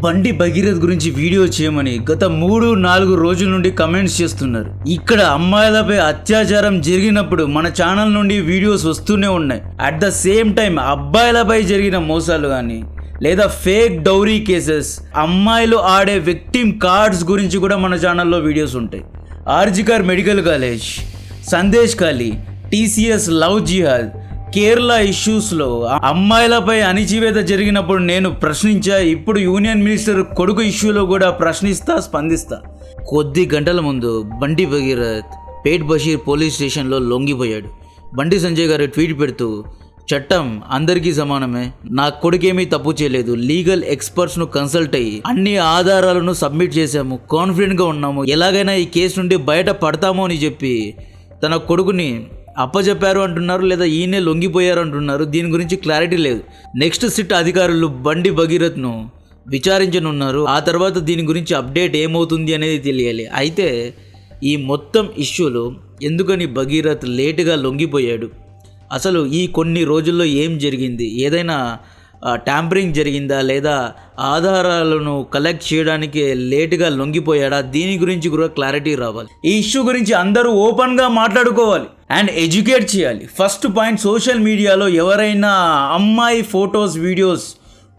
బండి భగీరథ్ గురించి వీడియో చేయమని గత 3-4 రోజుల నుండి కమెంట్స్ చేస్తున్నారు. ఇక్కడ అమ్మాయిలపై అత్యాచారం జరిగినప్పుడు మన ఛానల్ నుండి వీడియోస్ వస్తూనే ఉన్నాయి. అట్ ద సేమ్ టైం అబ్బాయిలపై జరిగిన మోసాలు కానీ లేదా ఫేక్ డౌరీ కేసెస్, అమ్మాయిలు ఆడే విక్టిమ్ కార్డ్స్ గురించి కూడా మన ఛానల్లో వీడియోస్ ఉంటాయి. ఆర్జికర్ మెడికల్ కాలేజ్, సందేశ్ ఖాళీ, టీసీఎస్ లవ్ జిహాద్, కేరళ ఇష్యూస్లో అమ్మాయిలపై అణిచివేత జరిగినప్పుడు నేను ప్రశ్నించా. ఇప్పుడు యూనియన్ మినిస్టర్ కొడుకు ఇష్యూలో కూడా స్పందిస్తా. కొద్ది గంటల ముందు బండి భగీరథ్ పేట్ బషీర్ పోలీస్ స్టేషన్లో లొంగిపోయాడు. బండి సంజయ్ గారు ట్వీట్ పెడుతూ, చట్టం అందరికీ సమానమే, నా కొడుకేమీ తప్పు చేయలేదు, లీగల్ ఎక్స్పర్ట్స్ను కన్సల్ట్ అయ్యి అన్ని ఆధారాలను సబ్మిట్ చేశాము, కాన్ఫిడెంట్గా ఉన్నాము, ఎలాగైనా ఈ కేసు నుండి బయట పడతాము అని చెప్పి తన కొడుకుని అప్పచెప్పారు అంటున్నారు, లేదా ఈయనే లొంగిపోయారు అంటున్నారు. దీని గురించి క్లారిటీ లేదు. నెక్స్ట్ సిట్ అధికారులు బండి భగీరథ్ను విచారించనున్నారు. ఆ తర్వాత దీని గురించి అప్డేట్ ఏమవుతుంది అనేది తెలియాలి. అయితే ఈ మొత్తం ఇష్యూలో ఎందుకని భగీరథ్ లేటుగా లొంగిపోయాడు, అసలు ఈ కొన్ని రోజుల్లో ఏం జరిగింది, ఏదైనా ట్యాంపరింగ్ జరిగిందా, లేదా ఆధారాలను కలెక్ట్ చేయడానికి లేటుగా లొంగిపోయాడా, దీని గురించి కూడా క్లారిటీ రావాలి. ఈ ఇష్యూ గురించి అందరూ ఓపెన్గా మాట్లాడుకోవాలి అండ్ ఎడ్యుకేట్ చేయాలి. ఫస్ట్ పాయింట్, సోషల్ మీడియాలో ఎవరైనా అమ్మాయి ఫొటోస్ వీడియోస్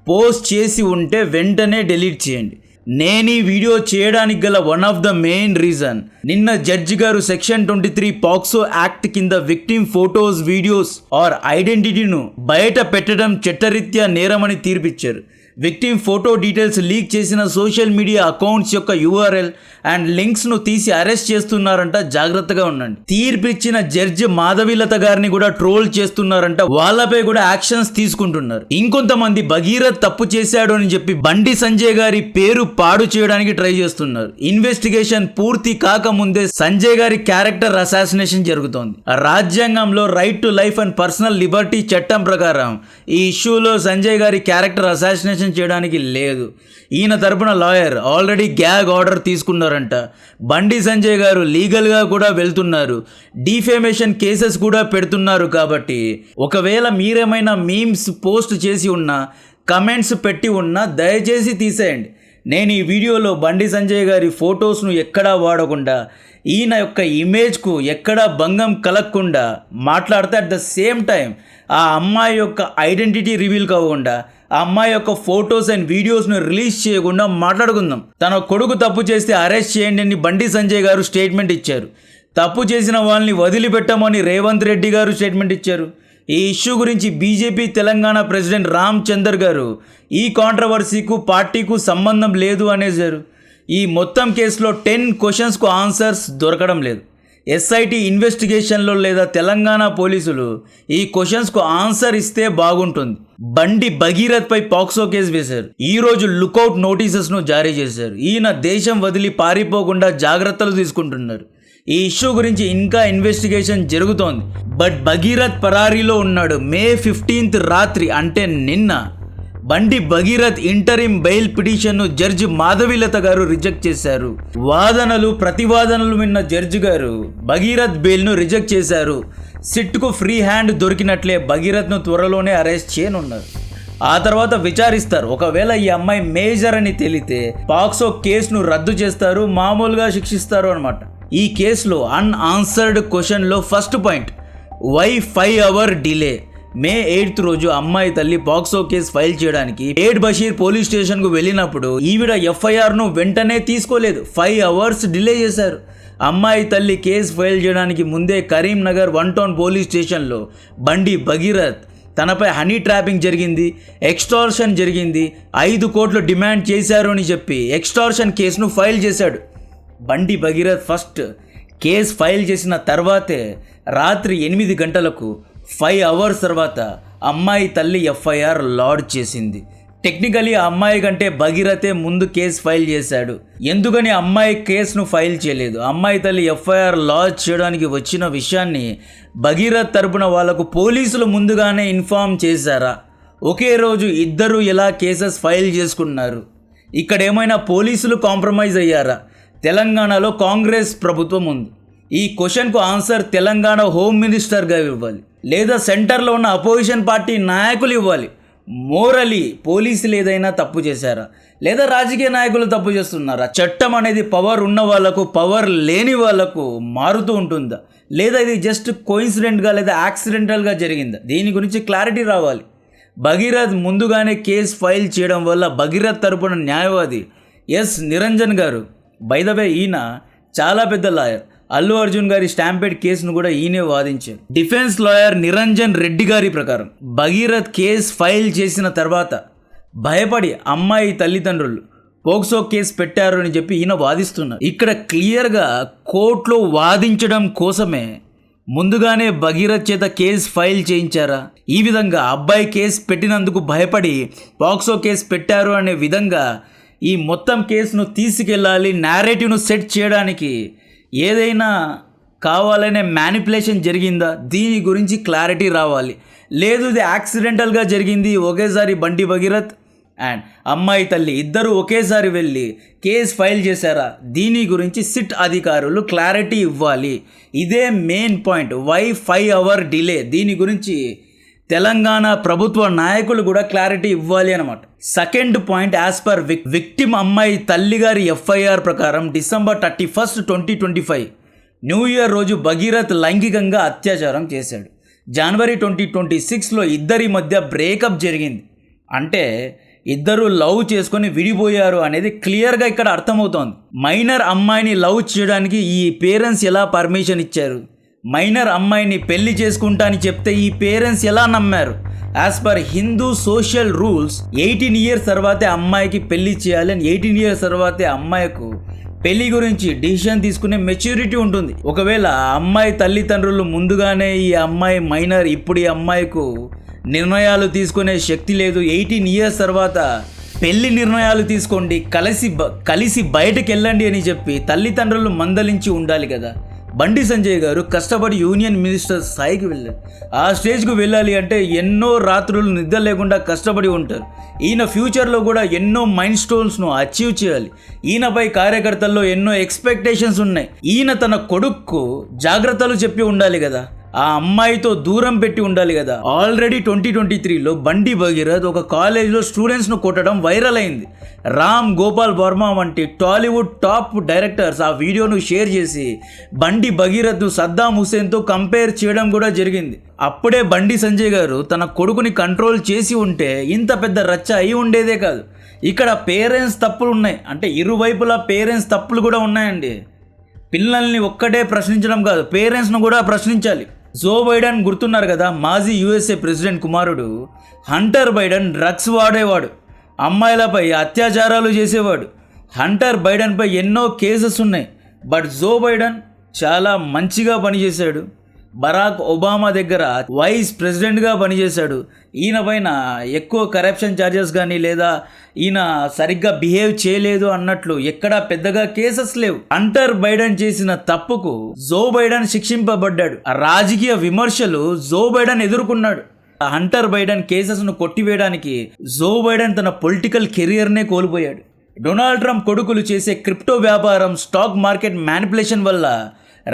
పోస్ట్ చేసి ఉంటే వెంటనే డిలీట్ చేయండి. నేను ఈ వీడియో చేయడానికి గల one of the main reason, నిన్న జడ్జి గారు సెక్షన్ 23 పాక్సో యాక్ట్ కింద విక్టిమ్ ఫోటోస్, వీడియోస్ ఆర్ ఐడెంటిటీను బయట పెట్టడం చట్టరీత్యా నేరమని తీర్పిచ్చారు. విక్టిమ్ ఫోటో డీటెయిల్స్ లీక్ చేసిన సోషల్ మీడియా అకౌంట్స్ యొక్క URL అండ్ లింక్స్ను తీసి అరెస్ట్ చేస్తున్నారంట, జాగ్రత్తగా ఉండండి. తీర్పిచ్చిన జడ్జి మాధవీలత గారిని కూడా ట్రోల్ చేస్తున్నారంట, వాళ్ళపై కూడా యాక్షన్స్ తీసుకుంటున్నారు. ఇంకొంతమంది భగీరథ్ తప్పు చేశాడు అని చెప్పి బండి సంజయ్ గారి పేరు పాడు చేయడానికి ట్రై చేస్తున్నారు. ఇన్వెస్టిగేషన్ పూర్తి కాకముందే సంజయ్ గారి క్యారెక్టర్ అసాసినేషన్ జరుగుతోంది. రాజ్యాంగంలో right to life and personal Liberty చట్టం ప్రకారం ఈ ఇష్యూలో సంజయ్ గారి క్యారెక్టర్ అసాసినేషన్ చేయడానికి లేదు. ఈయన తరపున lawyer already gag order తీసుకున్నారంట. Bandi Sanjay గారు లీగల్గా కూడా వెళ్తున్నారు, డిఫేమేషన్ కేసెస్ కూడా పెడుతున్నారు. కాబట్టి ఒకవేళ మీరేమైనా మీమ్స్ పోస్ట్ చేసి ఉన్నా, కమెంట్స్ పెట్టి ఉన్నా దయచేసి తీసేయండి. నేను ఈ వీడియోలో బండి సంజయ్ గారి ఫొటోస్ను ఎక్కడా వాడకుండా, ఈయన యొక్క ఇమేజ్కు ఎక్కడా భంగం కలగకుండా మాట్లాడితే, అట్ ద సేమ్ టైం ఆ అమ్మాయి యొక్క ఐడెంటిటీ రివీల్ కాకుండా, ఆ అమ్మాయి యొక్క ఫొటోస్ అండ్ వీడియోస్ను రిలీజ్ చేయకుండా మాట్లాడుకుందాం. తన కొడుకు తప్పు చేస్తే అరెస్ట్ చేయండి అని బండి సంజయ్ గారు స్టేట్మెంట్ ఇచ్చారు. తప్పు చేసిన వాళ్ళని వదిలిపెట్టమని రేవంత్ రెడ్డి గారు స్టేట్మెంట్ ఇచ్చారు. ఈ ఇష్యూ గురించి బీజేపీ తెలంగాణ ప్రెసిడెంట్ రామ్ చందర్ గారు ఈ కాంట్రవర్సీకు పార్టీకు సంబంధం లేదు అనేసారు. ఈ మొత్తం కేసులో 10 క్వశ్చన్స్కు ఆన్సర్స్ దొరకడం లేదు. ఎస్ఐటి ఇన్వెస్టిగేషన్లో లేదా తెలంగాణ పోలీసులు ఈ క్వశ్చన్స్కు ఆన్సర్ ఇస్తే బాగుంటుంది. బండి భగీరథ్ పై పాక్సో కేసు వేశారు. ఈరోజు లుకౌట్ నోటీసెస్ను జారీ చేశారు. ఈయన దేశం వదిలి పారిపోకుండా జాగ్రత్తలు తీసుకుంటున్నారు. ఈ ఇష్యూ గురించి ఇంకా ఇన్వెస్టిగేషన్ జరుగుతోంది. బట్ భగీరథ్ పరారీలో ఉన్నాడు. మే 15 రాత్రి, అంటే నిన్న, బండి భగీరథ్ ఇంటరిమ్ బెయిల్ పిటిషన్ను జడ్జి మాధవీలత గారు రిజెక్ట్ చేశారు. వాదనలు ప్రతివాదనలు విన్న జడ్జి గారు భగీరథ్ బెయిల్ను రిజెక్ట్ చేశారు. సిట్కు ఫ్రీ హ్యాండ్ దొరికినట్లే భగీరథ్ను త్వరలోనే అరెస్ట్ చేయనున్నారు. ఆ తర్వాత విచారిస్తారు. ఒకవేళ ఈ అమ్మాయి మేజర్ అని తేలితే పాక్సో కేసును రద్దు చేస్తారు, మామూలుగా శిక్షిస్తారు అనమాట. ఈ కేసులో అన్ఆన్సర్డ్ క్వశ్చన్లో first point, why 5 hour delay? May 8 రోజు అమ్మాయి తల్లి పాక్సో కేసు ఫైల్ చేయడానికి పేట్ బషీర్ పోలీస్ స్టేషన్కు వెళ్ళినప్పుడు ఈవిడ FIRను వెంటనే తీసుకోలేదు. 5 hours డిలే చేశారు. అమ్మాయి తల్లి కేసు ఫైల్ చేయడానికి ముందే కరీంనగర్ 1 Town పోలీస్ స్టేషన్లో బండి భగీరథ్ తనపై హనీ ట్రాపింగ్ జరిగింది, ఎక్స్టార్షన్ జరిగింది, 5 కోట్లు డిమాండ్ చేశారు అని చెప్పి ఎక్స్టార్షన్ కేసును ఫైల్ చేశాడు. బండి భగీరథ్ ఫస్ట్ కేసు ఫైల్ చేసిన తర్వాతే రాత్రి 8 గంటలకు 5 hours తర్వాత అమ్మాయి తల్లి FIR లాడ్జ్ చేసింది. టెక్నికలీ ఆ అమ్మాయి కంటే భగీరథే ముందు కేసు ఫైల్ చేశాడు. ఎందుకని అమ్మాయి కేసును ఫైల్ చేయలేదు? అమ్మాయి తల్లి FIR లాడ్జ్ చేయడానికి వచ్చిన విషయాన్ని భగీరథ్ తరపున వాళ్లకు పోలీసులు ముందుగానే ఇన్ఫార్మ్ చేశారా? ఒకే రోజు ఇద్దరు ఎలా కేసెస్ ఫైల్ చేసుకున్నారు? ఇక్కడ ఏమైనా పోలీసులు కాంప్రమైజ్ అయ్యారా? తెలంగాణలో కాంగ్రెస్ ప్రభుత్వం ఉంది. ఈ క్వశ్చన్కు ఆన్సర్ తెలంగాణ హోమ్ మినిస్టర్ గారు ఇవ్వాలి, లేదా సెంటర్లో ఉన్న అపోజిషన్ పార్టీ నాయకులు ఇవ్వాలి. మోరలీ పోలీసులు ఏదైనా తప్పు చేశారా, లేదా రాజకీయ నాయకులు తప్పు చేస్తున్నారా? చట్టం అనేది పవర్ ఉన్న వాళ్ళకు, పవర్ లేని వాళ్ళకు మారుతూ ఉంటుందా, లేదా ఇది జస్ట్ కోయిన్సిడెంట్గా లేదా యాక్సిడెంటల్గా జరిగిందా? దీని గురించి క్లారిటీ రావాలి. భగీరథ్ ముందుగానే కేసు ఫైల్ చేయడం వల్ల భగీరథ్ తరపున న్యాయవాది ఎస్ నిరంజన్ గారు, బై ద వే ఈయన చాలా పెద్ద లాయర్, అల్లు అర్జున్ గారి స్టాంపేడ్ కేసును కూడా ఈయనే వాదించారు. డిఫెన్స్ లాయర్ నిరంజన్ రెడ్డి గారి ప్రకారం భగీరథ్ కేసు ఫైల్ చేసిన తర్వాత భయపడి అమ్మాయి తల్లిదండ్రులు పోక్సో కేసు పెట్టారు అని చెప్పి ఈయన వాదిస్తున్నారు. ఇక్కడ క్లియర్గా కోర్టులో వాదించడం కోసమే ముందుగానే భగీరథ్ చేత కేసు ఫైల్ చేయించారా? ఈ విధంగా అబ్బాయి కేసు పెట్టినందుకు భయపడి పోక్సో కేసు పెట్టారు అనే విధంగా ఈ మొత్తం కేసును తీసుకెళ్ళాలి, నేరేటివ్ను సెట్ చేయడానికి ఏదైనా కావాలనే మ్యానిపులేషన్ జరిగిందా? దీని గురించి క్లారిటీ రావాలి. లేదు ఇది యాక్సిడెంటల్గా జరిగింది, ఒకేసారి బండి భగీరథ్ అండ్ అమ్మాయి తల్లి ఇద్దరు ఒకేసారి వెళ్ళి కేసు ఫైల్ చేశారా? దీని గురించి సిట్ అధికారులు క్లారిటీ ఇవ్వాలి. ఇదే main point. Why 5 hour delay? దీని గురించి తెలంగాణ ప్రభుత్వ నాయకులు కూడా క్లారిటీ ఇవ్వాలి అన్నమాట. Second point, as per victim అమ్మాయి తల్లి గారి ఎఫ్ఐఆర్ ప్రకారం December 31, 2025 న్యూ ఇయర్ రోజు భగీరథ్ లైంగికంగా అత్యాచారం చేశాడు. January 2026లో ఇద్దరి మధ్య బ్రేకప్ జరిగింది. అంటే ఇద్దరు లవ్ చేసుకొని విడిపోయారు అనేది క్లియర్గా ఇక్కడ అర్థమవుతోంది. మైనర్ అమ్మాయిని లవ్ చేయడానికి ఈ పేరెంట్స్ ఎలా పర్మిషన్ ఇచ్చారు? మైనర్ అమ్మాయిని పెళ్లి చేసుకుంటా అని చెప్తే ఈ పేరెంట్స్ ఎలా నమ్మారు? As per Hindu social rules 18 years తర్వాతే అమ్మాయికి పెళ్లి చేయాలి అని 18 years తర్వాతే అమ్మాయికు పెళ్లి గురించి డిసిషన్ తీసుకునే మెచ్యూరిటీ ఉంటుంది. ఒకవేళ అమ్మాయి తల్లిదండ్రులు ముందుగానే ఈ అమ్మాయి మైనర్, ఇప్పుడు ఈ అమ్మాయికు నిర్ణయాలు తీసుకునే శక్తి లేదు, 18 years తర్వాత పెళ్లి నిర్ణయాలు తీసుకోండి, కలిసి బయటకు వెళ్ళండి అని చెప్పి తల్లిదండ్రులు మందలించి ఉండాలి కదా. బండి సంజయ్ గారు కష్టపడి యూనియన్ మినిస్టర్ స్థాయికి వెళ్ళారు. ఆ స్టేజ్కు వెళ్ళాలి అంటే ఎన్నో రాత్రులు నిద్ర లేకుండా కష్టపడి ఉంటారు. ఈయన ఫ్యూచర్లో కూడా ఎన్నో మైల్ స్టోన్స్ను అచీవ్ చేయాలి. ఈయనపై కార్యకర్తల్లో ఎన్నో ఎక్స్పెక్టేషన్స్ ఉన్నాయి. ఈయన తన కొడుక్కు జాగ్రత్తలు చెప్పి ఉండాలి కదా, ఆ అమ్మాయితో దూరం పెట్టి ఉండాలి కదా. ఆల్రెడీ 2023లో బండి భగీరథ్ ఒక కాలేజ్లో స్టూడెంట్స్ను కొట్టడం వైరల్ అయింది. రామ్ గోపాల్ వర్మ వంటి టాలీవుడ్ టాప్ డైరెక్టర్స్ ఆ వీడియోను షేర్ చేసి బండి భగీరథ్ను సద్దాం హుస్సేన్తో కంపేర్ చేయడం కూడా జరిగింది. అప్పుడే బండి సంజయ్ గారు తన కొడుకుని కంట్రోల్ చేసి ఉంటే ఇంత పెద్ద రచ్చ అయి ఉండేదే కాదు. ఇక్కడ పేరెంట్స్ తప్పులు ఉన్నాయి, అంటే ఇరువైపులా పేరెంట్స్ తప్పులు కూడా ఉన్నాయండి. పిల్లల్ని ఒక్కటే ప్రశ్నించడం కాదు, పేరెంట్స్ను కూడా ప్రశ్నించాలి. జో బైడెన్ గుర్తున్నారు కదా, మాజీ USA ప్రెసిడెంట్ కుమారుడు. హంటర్ బైడెన్ డ్రగ్స్ వాడేవాడు, అమ్మాయిలపై అత్యాచారాలు చేసేవాడు. హంటర్ బైడెన్పై ఎన్నో కేసెస్ ఉన్నాయి. బట్ జో బైడెన్ చాలా మంచిగా పనిచేశాడు. బరాక్ ఒబామా దగ్గర వైస్ ప్రెసిడెంట్గా పనిచేశాడు. ఈయన పైన ఎక్కువ కరప్షన్ ఛార్జెస్ కానీ లేదా ఈయన సరిగ్గా బిహేవ్ చేయలేదు అన్నట్లు ఎక్కడా పెద్దగా కేసెస్ లేవు. హంటర్ బైడెన్ చేసిన తప్పుకు జో బైడెన్ శిక్షింపబడ్డాడు. రాజకీయ విమర్శలు జో బైడెన్ ఎదుర్కొన్నాడు. హంటర్ బైడెన్ కేసెస్ను కొట్టివేయడానికి జో బైడెన్ తన పొలిటికల్ కెరియర్నే కోల్పోయాడు. డొనాల్డ్ ట్రంప్ కొడుకులు చేసే క్రిప్టో వ్యాపారం, స్టాక్ మార్కెట్ మ్యానిపులేషన్ వల్ల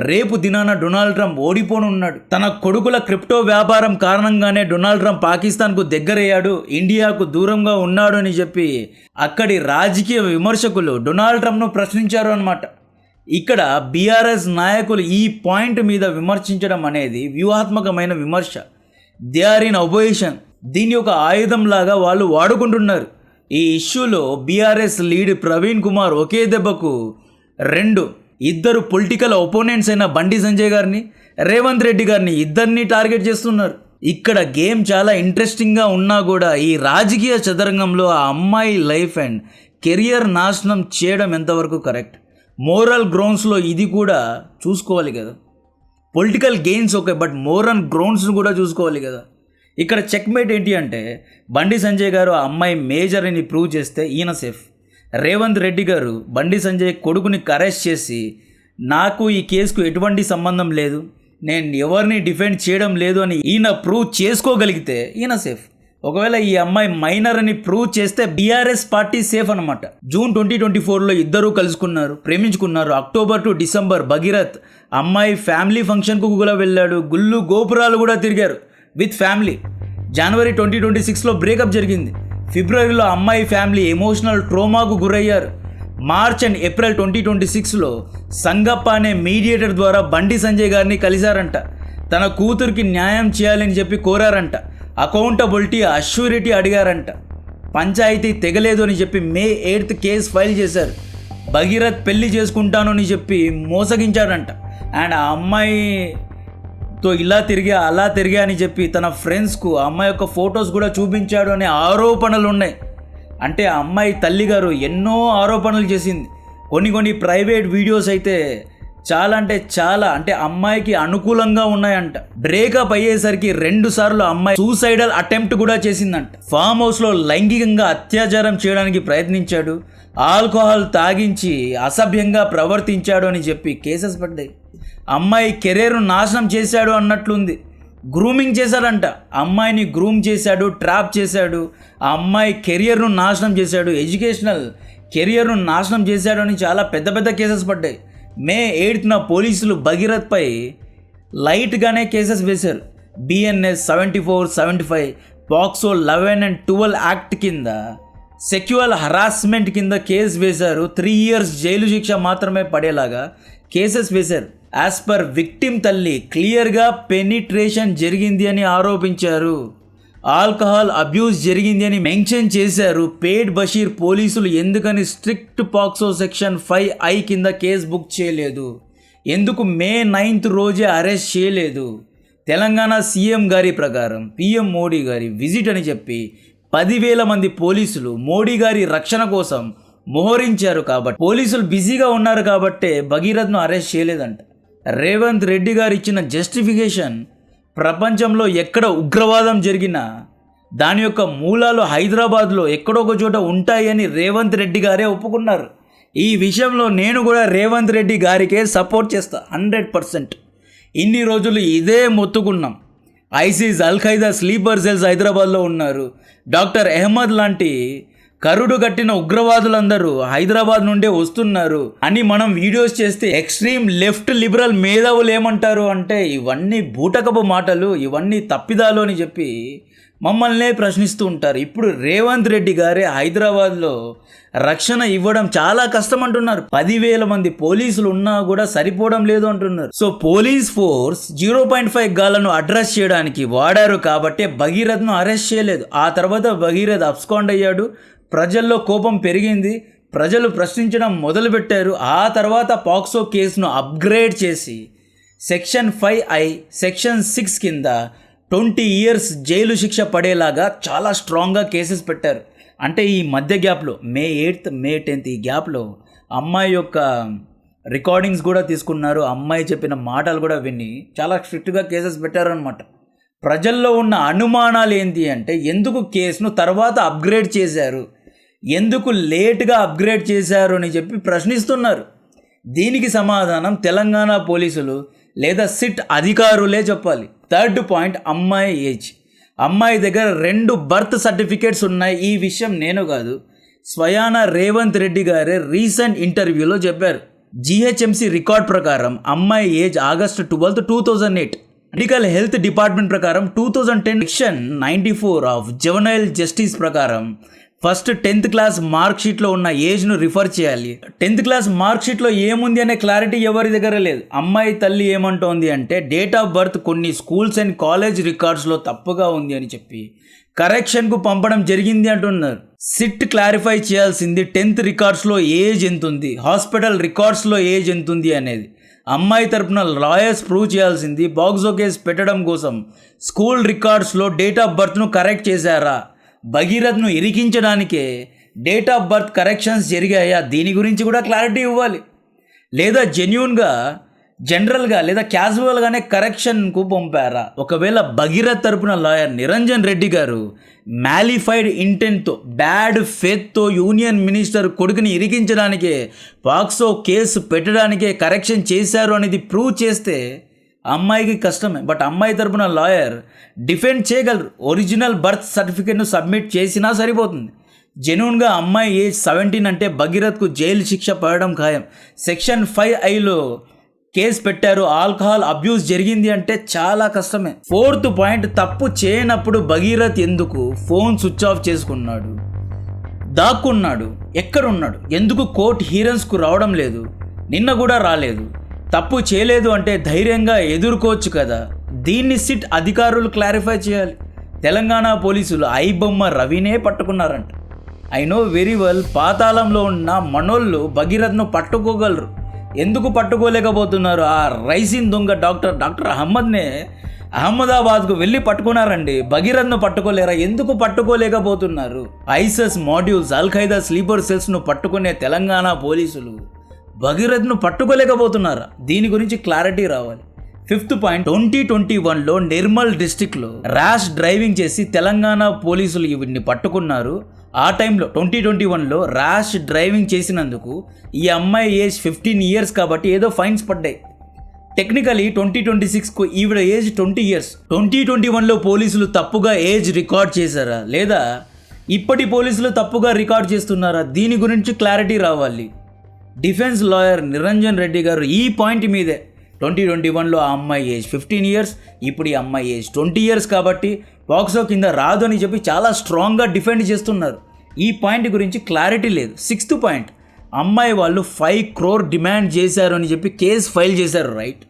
రేపు దినాన డొనాల్డ్ ట్రంప్ ఓడిపోనున్నాడు. తన కొడుకుల క్రిప్టో వ్యాపారం కారణంగానే డొనాల్డ్ ట్రంప్ పాకిస్తాన్కు దగ్గరయ్యాడు, ఇండియాకు దూరంగా ఉన్నాడు అని చెప్పి అక్కడి రాజకీయ విమర్శకులు డొనాల్డ్ ట్రంప్ను ప్రశ్నించారు అన్నమాట. ఇక్కడ బీఆర్ఎస్ నాయకులు ఈ పాయింట్ మీద విమర్శించడం అనేది వ్యూహాత్మకమైన విమర్శ. They are in opposition. దీన్ని ఒక ఆయుధం లాగా వాళ్ళు వాడుకుంటున్నారు. ఈ ఇష్యూలో బీఆర్ఎస్ లీడ్ ప్రవీణ్ కుమార్ ఒకే దెబ్బకు ఇద్దరు పొలిటికల్ ఒపోనెంట్స్ అయిన బండి సంజయ్ గారిని, రేవంత్ రెడ్డి గారిని ఇద్దరిని టార్గెట్ చేస్తున్నారు. ఇక్కడ గేమ్ చాలా ఇంట్రెస్టింగ్గా ఉన్నా కూడా ఈ రాజకీయ చదరంగంలో ఆ అమ్మాయి లైఫ్ అండ్ కెరియర్ నాశనం చేయడం ఎంతవరకు కరెక్ట్? మోరల్ గ్రౌండ్స్లో ఇది కూడా చూసుకోవాలి కదా. Political gains okay, but moral గ్రౌండ్స్ను కూడా చూసుకోవాలి కదా. ఇక్కడ చెక్మేట్ ఏంటి అంటే బండి సంజయ్ గారు ఆ అమ్మాయి మేజర్ అని ప్రూవ్ చేస్తే ఈయన సేఫ్. రేవంత్ రెడ్డి గారు బండి సంజయ్ కొడుకుని అరెస్ట్ చేసి నాకు ఈ కేసుకు ఎటువంటి సంబంధం లేదు, నేను ఎవరిని డిఫెండ్ చేయడం లేదు అని ఈయన ప్రూవ్ చేసుకోగలిగితే ఈయన సేఫ్. ఒకవేళ ఈ అమ్మాయి మైనర్ అని ప్రూవ్ చేస్తే బీఆర్ఎస్ పార్టీ సేఫ్ అనమాట. జూన్ 2024లో ఇద్దరూ కలుసుకున్నారు, ప్రేమించుకున్నారు. అక్టోబర్ టు డిసెంబర్ భగీరథ్ అమ్మాయి ఫ్యామిలీ ఫంక్షన్కు కూడా వెళ్ళాడు. గుళ్ళు గోపురాలు కూడా తిరిగారు విత్ ఫ్యామిలీ. జనవరి 2026లో బ్రేకప్ జరిగింది. ఫిబ్రవరిలో అమ్మాయి ఫ్యామిలీ ఎమోషనల్ ట్రోమాకు గురయ్యారు. మార్చ్ అండ్ ఏప్రిల్ 2026లో సంగప్ప అనే మీడియేటర్ ద్వారా బండి సంజయ్ గారిని కలిశారంట. తన కూతురికి న్యాయం చేయాలని చెప్పి కోరారంట. అకౌంటబిలిటీ అష్యూరిటీ అడిగారంట. పంచాయతీ తెగలేదు అని చెప్పి మే 8th కేసు ఫైల్ చేశారు. భగీరథ్ పెళ్లి చేసుకుంటాను అని చెప్పి మోసగించాడంట. అండ్ ఆ అమ్మాయితో ఇలా తిరిగా అలా తిరిగా అని చెప్పి తన ఫ్రెండ్స్కు ఆ అమ్మాయి యొక్క ఫొటోస్ కూడా చూపించాడు అనే ఆరోపణలు ఉన్నాయి. అంటే ఆ అమ్మాయి తల్లిగారు ఎన్నో ఆరోపణలు చేసింది. కొన్ని ప్రైవేట్ వీడియోస్ అయితే చాలా అంటే అమ్మాయికి అనుకూలంగా ఉన్నాయంట. బ్రేకప్ అయ్యేసరికి 2 సార్లు అమ్మాయి సూసైడల్ అటెంప్ట్ కూడా చేసిందంట. ఫామ్ హౌస్లో లైంగికంగా అత్యాచారం చేయడానికి ప్రయత్నించాడు, ఆల్కహాల్ తాగించి అసభ్యంగా ప్రవర్తించాడు అని చెప్పి కేసెస్ పడ్డాయి. అమ్మాయి కెరీర్ను నాశనం చేశాడు అన్నట్లుంది. గ్రూమింగ్ చేశాడంట. అమ్మాయిని గ్రూమ్ చేశాడు, ట్రాప్ చేశాడు, ఆ అమ్మాయి కెరియర్ను నాశనం చేశాడు, ఎడ్యుకేషనల్ కెరియర్ను నాశనం చేశాడు అని చాలా పెద్ద కేసెస్ పడ్డాయి. మే 8న పోలీసులు భగీరథ్పై లైట్గానే కేసెస్ వేశారు. BNS 74, 75, పాక్సో 11 and 12 యాక్ట్ కింద సెక్యువల్ హరాస్మెంట్ కింద కేసు వేశారు. 3 years జైలు శిక్ష మాత్రమే పడేలాగా కేసెస్ వేశారు. యాజ్ పర్ విక్టిమ్ తల్లి క్లియర్గా పెనిట్రేషన్ జరిగింది అని ఆరోపించారు. ఆల్కహాల్ అబ్యూస్ జరిగింది అని మెన్షన్ చేశారు. పేట్ బషీర్ పోలీసులు ఎందుకని స్ట్రిక్ట్ పాక్సో సెక్షన్ 5I కింద కేసు బుక్ చేయలేదు, ఎందుకు మే 9th రోజే అరెస్ట్ చేయలేదు? తెలంగాణ సీఎం గారి ప్రకారం PM మోడీ గారి విజిట్ అని చెప్పి 10,000 మంది పోలీసులు మోడీ గారి రక్షణ కోసం మోహరించారు. కాబట్టి పోలీసులు బిజీగా ఉన్నారు కాబట్టే భగీరథ్ను అరెస్ట్ చేయలేదంట. రేవంత్ రెడ్డి గారు ఇచ్చిన జస్టిఫికేషన్ ప్రపంచంలో ఎక్కడ ఉగ్రవాదం జరిగినా దాని యొక్క మూలాలు హైదరాబాద్లో ఎక్కడొక చోట ఉంటాయని రేవంత్ రెడ్డి గారే ఒప్పుకున్నారు. ఈ విషయంలో నేను కూడా రేవంత్ రెడ్డి గారికే సపోర్ట్ చేస్తా 100%. ఇన్ని రోజులు ఇదే మొత్తుకున్నాం. ఐసిస్, అల్-ఖైదా స్లీపర్ సెల్స్ హైదరాబాద్లో ఉన్నారు. డాక్టర్ అహ్మద్ లాంటి కరుడు కట్టిన ఉగ్రవాదులందరూ హైదరాబాద్ నుండే వస్తున్నారు అని మనం వీడియోస్ చేస్తే ఎక్స్ట్రీమ్ లెఫ్ట్ లిబరల్ మేధావులు ఏమంటారు అంటే ఇవన్నీ బూటకపు మాటలు, ఇవన్నీ తప్పిదాలు అని చెప్పి మమ్మల్నే ప్రశ్నిస్తూ ఉంటారు. ఇప్పుడు రేవంత్ రెడ్డి గారే హైదరాబాద్లో రక్షణ ఇవ్వడం చాలా కష్టం అంటున్నారు. 10,000 మంది పోలీసులు ఉన్నా కూడా సరిపోవడం లేదు అంటున్నారు. సో పోలీస్ ఫోర్స్ 0.5 గాలను అడ్రస్ చేయడానికి వాడారు కాబట్టి భగీరథ్ను అరెస్ట్ చేయలేదు. ఆ తర్వాత భగీరథ్ అబ్స్కాండ్ అయ్యాడు. ప్రజల్లో కోపం పెరిగింది, ప్రజలు ప్రశ్నించడం మొదలుపెట్టారు. ఆ తర్వాత పాక్సో కేసును అప్గ్రేడ్ చేసి సెక్షన్ 5I, సెక్షన్ 6 కింద 20 years జైలు శిక్ష పడేలాగా చాలా స్ట్రాంగ్గా కేసెస్ పెట్టారు. అంటే ఈ మధ్య గ్యాప్లో మే 8th, మే 10th ఈ గ్యాప్లో అమ్మాయి యొక్క రికార్డింగ్స్ కూడా తీసుకున్నారు. అమ్మాయి చెప్పిన మాటలు కూడా విని చాలా స్ట్రిక్ట్గా కేసెస్ పెట్టారనమాట. ప్రజల్లో ఉన్న అనుమానాలు ఏంటి అంటే ఎందుకు కేసును తర్వాత అప్గ్రేడ్ చేశారు, ఎందుకు లేట్గా అప్గ్రేడ్ చేశారు అని చెప్పి ప్రశ్నిస్తున్నారు. దీనికి సమాధానం తెలంగాణ పోలీసులు లేదా సిట్ అధికారులే చెప్పాలి. థర్డ్ పాయింట్, అమ్మాయి ఏజ్. అమ్మాయి దగ్గర 2 బర్త్ సర్టిఫికేట్స్ ఉన్నాయి. ఈ విషయం నేను కాదు, స్వయాన రేవంత్ రెడ్డి గారే రీసెంట్ ఇంటర్వ్యూలో చెప్పారు. GHMC రికార్డ్ ప్రకారం అమ్మాయి age August 12, 2008. Medical health department ప్రకారం 2010 సెక్షన్ 94 ఆఫ్ జువెనైల్ జస్టిస్ ప్రకారం ఫస్ట్ 10th క్లాస్ మార్క్ షీట్లో ఉన్న ఏజ్ను రిఫర్ చేయాలి. 10th క్లాస్ మార్క్ షీట్లో ఏముంది అనే క్లారిటీ ఎవరి దగ్గర లేదు. అమ్మాయి తల్లి ఏమంటోంది అంటే డేట్ ఆఫ్ బర్త్ కొన్ని స్కూల్స్ అండ్ కాలేజ్ రికార్డ్స్లో తప్పుగా ఉంది అని చెప్పి కరెక్షన్కు పంపడం జరిగింది అంటున్నారు. సిట్ క్లారిఫై చేయాల్సింది 10th రికార్డ్స్లో ఏజ్ ఎంత ఉంది, హాస్పిటల్ రికార్డ్స్లో ఏజ్ ఎంత ఉంది అనేది. అమ్మాయి తరపున లాయర్స్ ప్రూవ్ చేయాల్సింది బాక్సో కేసు పెట్టడం కోసం స్కూల్ రికార్డ్స్లో డేట్ ఆఫ్ బర్త్ను కరెక్ట్ చేశారా, భగీరథ్ను ఇరికించడానికే డేట్ ఆఫ్ బర్త్ కరెక్షన్స్ జరిగాయా, దీని గురించి కూడా క్లారిటీ ఇవ్వాలి. లేదా జనరల్గా లేదా క్యాజువల్గానే కరెక్షన్కు పంపారా? ఒకవేళ భగీరథ్ తరపున లాయర్ నిరంజన్ రెడ్డి గారు మ్యాలిఫైడ్ ఇంటెంట్తో, బ్యాడ్ ఫేత్తో యూనియన్ మినిస్టర్ కొడుకుని ఇరికించడానికే పాక్సో కేసు పెట్టడానికే కరెక్షన్ చేశారు అనేది ప్రూవ్ చేస్తే అమ్మాయికి కష్టమే. బట్ అమ్మాయి తరపున లాయర్ డిఫెండ్ చేయగలరు. ఒరిజినల్ బర్త్ సర్టిఫికేట్ను సబ్మిట్ చేసినా సరిపోతుంది. జెన్యూన్గా అమ్మాయి ఏజ్ 17 అంటే భగీరథ్కు జైలు శిక్ష పడడం ఖాయం. సెక్షన్ 5Iలో కేసు పెట్టారు, ఆల్కహాల్ అబ్యూస్ జరిగింది అంటే చాలా కష్టమే. 4th పాయింట్, తప్పు చేయనప్పుడు భగీరథ్ ఎందుకు ఫోన్ స్విచ్ ఆఫ్ చేసుకున్నాడు, దాక్కున్నాడు, ఎక్కడున్నాడు, ఎందుకు కోర్ట్ హియరెన్స్కు రావడం లేదు, నిన్న కూడా రాలేదు. తప్పు చేయలేదు అంటే ధైర్యంగా ఎదుర్కోవచ్చు కదా. దీన్ని సిట్ అధికారులు క్లారిఫై చేయాలి. తెలంగాణ పోలీసులు ఐబొమ్మ రవినే పట్టుకున్నారంట. ఐ నో వెరీ వెల్, పాతాళంలో ఉన్న మనోళ్ళు భగీరథ్ను పట్టుకోగలరు. ఎందుకు పట్టుకోలేకపోతున్నారు? ఆ రైసిన్ దొంగ డాక్టర్ అహ్మద్నే అహ్మదాబాద్కు వెళ్ళి పట్టుకున్నారండి. భగీరథ్ను పట్టుకోలేరా? ఎందుకు పట్టుకోలేకపోతున్నారు? ఐసెస్ మాడ్యూల్స్, అల్ ఖైదా స్లీపర్ సెల్స్ను పట్టుకునే తెలంగాణ పోలీసులు భగీరథ్ను పట్టుకోలేకపోతున్నారా? దీని గురించి క్లారిటీ రావాలి. 5th పాయింట్, 2021లో నిర్మల్ డిస్టిక్లో ర్యాష్ డ్రైవింగ్ చేసి తెలంగాణ పోలీసులు వీడిని పట్టుకున్నారు. ఆ టైంలో 2021లో ర్యాష్ డ్రైవింగ్ చేసినందుకు ఈ అమ్మాయి ఏజ్ 15 ఇయర్స్ కాబట్టి ఏదో ఫైన్స్ పడ్డాయి. టెక్నికలీ 2026కు ఈవిడ ఏజ్ 20 ఇయర్స్. 2021లో పోలీసులు తప్పుగా ఏజ్ రికార్డ్ చేశారా, లేదా ఇప్పటి పోలీసులు తప్పుగా రికార్డ్ చేస్తున్నారా? దీని గురించి క్లారిటీ రావాలి. డిఫెన్స్ లాయర్ నిరంజన్ రెడ్డి గారు ఈ పాయింట్ మీదే 2021లో ఆ అమ్మాయి ఏజ్ 15 ఇయర్స్, ఇప్పుడు ఈ అమ్మాయి ఏజ్ 20 ఇయర్స్ కాబట్టి పాక్సో కింద రాదు అని చెప్పి చాలా స్ట్రాంగ్గా డిఫెండ్ చేస్తున్నారు. ఈ పాయింట్ గురించి క్లారిటీ లేదు. 6th పాయింట్, అమ్మాయి వాళ్ళు 5 crore డిమాండ్ చేశారు అని చెప్పి కేసు ఫైల్ చేశారు, రైట్?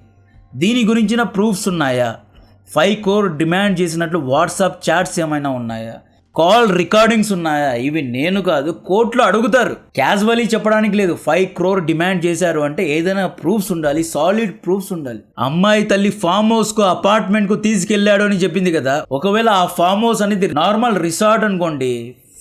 దీని గురించిన ప్రూఫ్స్ ఉన్నాయా? 5 crore డిమాండ్ చేసినట్లు వాట్సాప్ చాట్స్ ఏమైనా ఉన్నాయా? కాల్ రికార్డింగ్స్ ఉన్నాయా? ఇవి నేను కాదు, కోర్టులో అడుగుతారు. క్యాజువలీ చెప్పడానికి లేదు. 5 crore డిమాండ్ చేశారు అంటే ఏదైనా ప్రూఫ్స్ ఉండాలి, సాలిడ్ ప్రూఫ్స్ ఉండాలి. అమ్మాయి తల్లి ఫామ్ హౌస్కు, అపార్ట్మెంట్కు తీసుకెళ్లాడు అని చెప్పింది కదా. ఒకవేళ ఆ ఫామ్ హౌస్ అనేది నార్మల్ రిసార్ట్ అనుకోండి,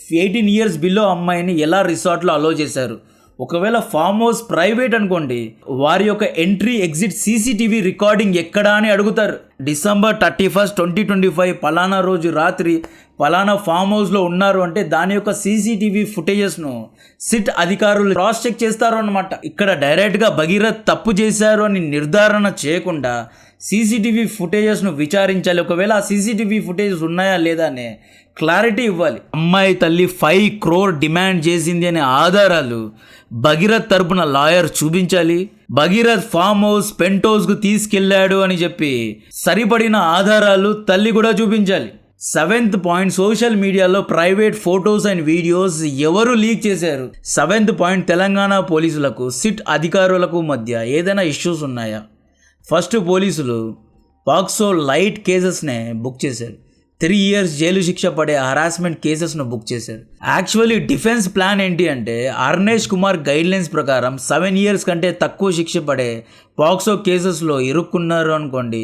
18 ఇయర్స్ బిలో అమ్మాయిని ఎలా రిసార్ట్లో అలో చేశారు? ఒకవేళ ఫామ్ హౌస్ ప్రైవేట్ అనుకోండి, వారి యొక్క ఎంట్రీ ఎగ్జిట్ సీసీటీవీ రికార్డింగ్ ఎక్కడా అని అడుగుతారు. December 31, 2025 పలానా రోజు రాత్రి పలానా ఫామ్ హౌస్లో ఉన్నారు అంటే దాని యొక్క సీసీటీవీ ఫుటేజెస్ను సిట్ అధికారులు క్రాస్ చెక్ చేస్తారు అన్నమాట. ఇక్కడ డైరెక్ట్గా భగీరథ్ తప్పు చేశారు అని నిర్ధారణ చేయకుండా సీసీటీవీ ఫుటేజెస్ను విచారించాలి. ఒకవేళ ఆ సీసీటీవీ ఫుటేజెస్ ఉన్నాయా లేదా అనే క్లారిటీ ఇవ్వాలి. అమ్మాయి తల్లి 5 crore డిమాండ్ చేసింది అనే ఆధారాలు భగీరథ్ తరపున లాయర్ చూపించాలి. భగీరథ్ ఫామ్ హౌస్, పెంట్ హౌస్కు తీసుకెళ్లాడు అని చెప్పి సరిపడిన ఆధారాలు తల్లి కూడా చూపించాలి. 7th పాయింట్, సోషల్ మీడియాలో ప్రైవేట్ ఫొటోస్ అండ్ వీడియోస్ ఎవరు లీక్ చేశారు? 7th పాయింట్, తెలంగాణ పోలీసులకు సిట్ అధికారులకు మధ్య ఏదైనా ఇష్యూస్ ఉన్నాయా? ఫస్ట్, పోలీసులు పాక్సో లైట్ కేసెస్నే బుక్ చేశారు. 3 years జైలు శిక్ష పడే హరాస్మెంట్ కేసెస్ను బుక్ చేశారు. యాక్చువల్లీ డిఫెన్స్ ప్లాన్ ఏంటి అంటే అర్నేష్ కుమార్ గైడ్లైన్స్ ప్రకారం 7 years కంటే తక్కువ శిక్ష పడే పాక్సో కేసెస్లో ఇరుక్కున్నారు అనుకోండి,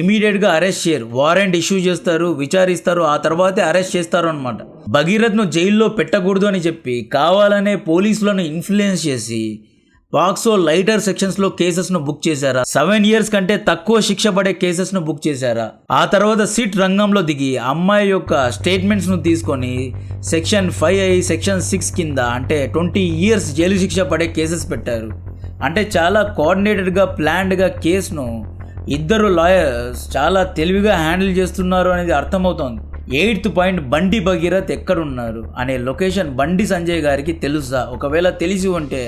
ఇమీడియట్గా అరెస్ట్ చేయరు, వారెంట్ ఇష్యూ చేస్తారు, విచారిస్తారు, ఆ తర్వాతే అరెస్ట్ చేస్తారు అనమాట. భగీరథ్ను జైల్లో పెట్టకూడదు అని చెప్పి కావాలనే పోలీసులను ఇన్ఫ్లుయెన్స్ చేసి పాక్సో లైటర్ సెక్షన్స్లో కేసెస్ను బుక్ చేశారా? 7 years కంటే తక్కువ శిక్ష పడే కేసెస్ను బుక్ చేశారా? ఆ తర్వాత సిట్ రంగంలో దిగి అమ్మాయి యొక్క స్టేట్మెంట్స్ను తీసుకొని సెక్షన్ 5I, సెక్షన్ 6 కింద అంటే 20 years జైలు శిక్ష పడే కేసెస్ పెట్టారు. అంటే చాలా కోఆర్డినేటెడ్గా, ప్లాన్డ్గా కేసును ఇద్దరు లాయర్స్ చాలా తెలివిగా హ్యాండిల్ చేస్తున్నారు అనేది అర్థమవుతోంది. 8th పాయింట్, బండి భగీరథ్ ఎక్కడున్నారు అనే లొకేషన్ బండి సంజయ్ గారికి తెలుసా? ఒకవేళ తెలిసి ఉంటే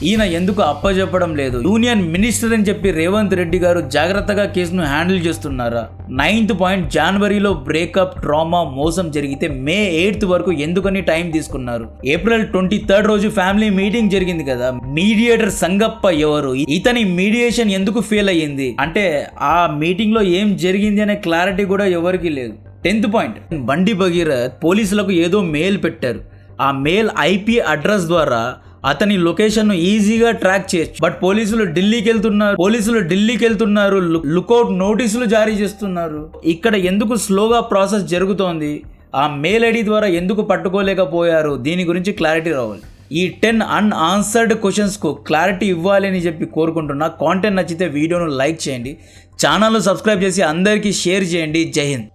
ఈయన ఎందుకు అప్పచెప్పడం లేదు? యూనియన్ మినిస్టర్ అని చెప్పి రేవంత్ రెడ్డి గారు జాగ్రత్తగా కేసును హ్యాండిల్ చేస్తున్నారా? 9th పాయింట్, జనవరిలో బ్రేకప్, ట్రామా, మోసం జరిగితే May 8th వరకు ఎందుకని టైం తీసుకున్నారు? April 23rd రోజు ఫ్యామిలీ మీటింగ్ జరిగింది కదా, మీడియేటర్ సంగప్ప ఎవరు? ఇతని మీడియేషన్ ఎందుకు ఫెయిల్ అయ్యింది అంటే ఆ మీటింగ్లో ఏం జరిగింది అనే క్లారిటీ కూడా ఎవరికి లేదు. 10th పాయింట్, బండి భగీరథ్ పోలీసులకు ఏదో మెయిల్ పెట్టారు. ఆ మెయిల్ IP అడ్రస్ ద్వారా అతని లొకేషన్ను ఈజీగా ట్రాక్ చేయొచ్చు. బట్ పోలీసులు ఢిల్లీకి వెళ్తున్నారు, లుకౌట్ నోటీసులు జారీ చేస్తున్నారు. ఇక్కడ ఎందుకు స్లోగా ప్రాసెస్ జరుగుతోంది? ఆ మెయిల్ ID ద్వారా ఎందుకు పట్టుకోలేకపోయారు? దీని గురించి క్లారిటీ రావాలి. ఈ 10 అన్ఆన్సర్డ్ క్వశ్చన్స్కు క్లారిటీ ఇవ్వాలి అని చెప్పి కోరుకుంటున్నా. కాంటెంట్ నచ్చితే వీడియోను లైక్ చేయండి, ఛానల్ను సబ్స్క్రైబ్ చేసి అందరికీ షేర్ చేయండి. జై హింద్.